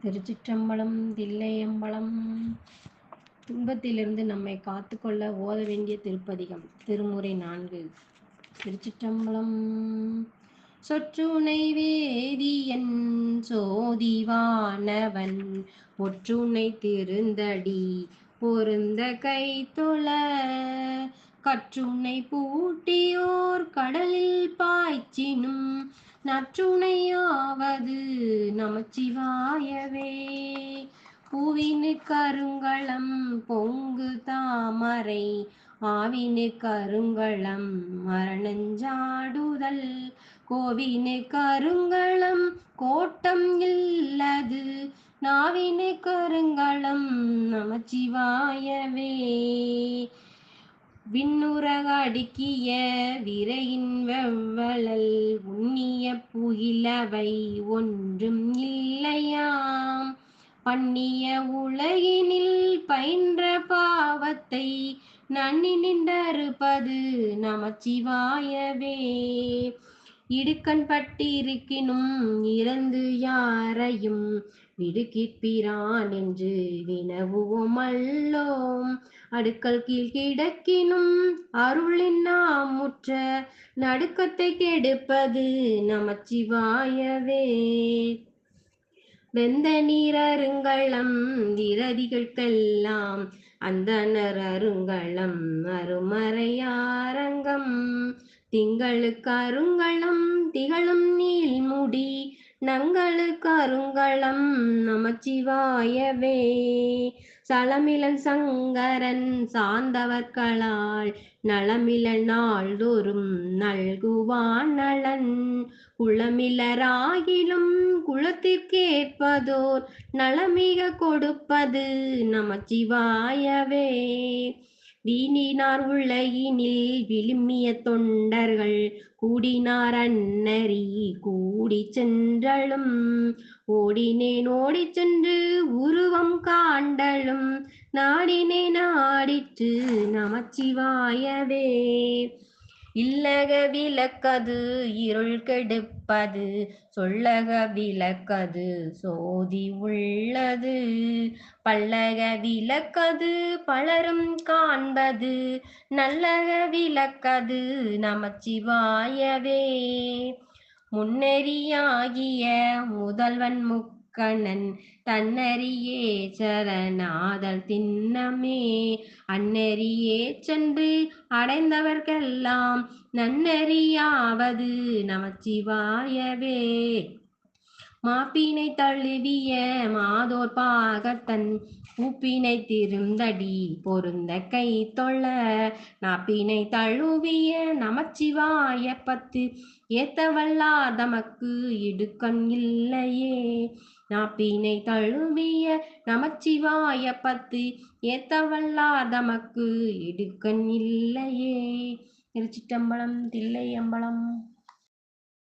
திருச்சிற்றம்பலம் தில்லையம்பலம். துன்பத்திலிருந்து நம்மை காத்துக்கொள்ள ஓத வேண்டிய திருப்பதிகம் திருமுறை 4. திருச்சிற்றம்பலம். சொற்றுணை வேதியன் சோதிவானவன் ஒற்றுணை திருந்தடி பொருந்த கைத்தொழ கற்றுணை பூட்டியோர் கடலில் பாய்ச்சினும் நற்றுணையாவது நமச்சிவாயவே. பூவினு கருங்களம் பொங்கு தாமரை ஆவினு கருங்களம் மரணஞ்சாடுதல் கோவினு கருங்களம் கோட்டம் இல்லது நாவினு கருங்களம் நமச்சிவாயவே. விண்ணுறக அடுக்கிய விரையின் வெவ்வளல் உண்ணிய புகிலவை ஒன்றும் இல்லையாம் பண்ணிய உலகினில் பயின்ற பாவத்தை நன்னி நின்றறுப்பது நமச்சிவாயவே. இடுக்கண் பட்டிருக்கினும் இறந்து யாரையும் விடுக்கிற்பிரான் என்று வினவுவோம் அல்லோம். அடுக்கல் கீழ் கிடக்கினும் அருளின் நாம் முற்ற நடுக்கத்தை கெடுப்பது நமச்சிவாயவே. வெந்த நீர் அருங்களம் விரதிகளுக்கெல்லாம் அந்தணர் அருங்களம் அருமறையாரங்கம் திங்களுக்கு அருங்களம் திகழும் நீள்முடி நங்களுக்கு அருங்களம் நமச்சிவாயவே. சலமிலன் சங்கரன் சார்ந்தவர்களால் நலமில நாள்தோறும் நல்குவான் நலன் குளமிலராகிலும் குலத்திற்கேற்பதோர் நலமிக கொடுப்பது நமச்சிவாயவே. வீணினார் உலகினில் விழுமிய தொண்டர்கள் கூடினார் அன்னறி கூடி சென்றலும் ஓடினேன் ஓடி சென்று உருவம் காண்டலும் நாடினேன் நாடிற்று நமச்சிவாயவே. இல்லக விளக்கது இருள் கெடுப்பது சொல்லக விளக்கது சோதி உள்ளது பல்லக விளக்கது பலரும் காண்பது நல்லக விளக்கது நமச்சிவாயவே. முன்னெறியாகிய முதல்வன் முக்கணன் தன்னறியே சரணாதல் திண்ணமே அந்நெறியே சென்று அடைந்தவர்க்கெல்லாம் நன்னெறியாவது நமச்சிவாயவே. மாப்பினை தழுவிய மாதோர் பாகத்தன் பூப்பினை திருந்தடி பொருந்த கை தொழ நாப்பினை தழுவிய நமச்சிவாய பத்து ஏத்தவல்லார் தமக்கு இடுக்கண் இல்லையே. நாப்பினை தழுவிய நமச்சிவாய பத்து ஏத்தவல்லார் தமக்கு இடுக்கண் இல்லையே. திருச்சிற்றம்பலம் தில்லையம்பலம்.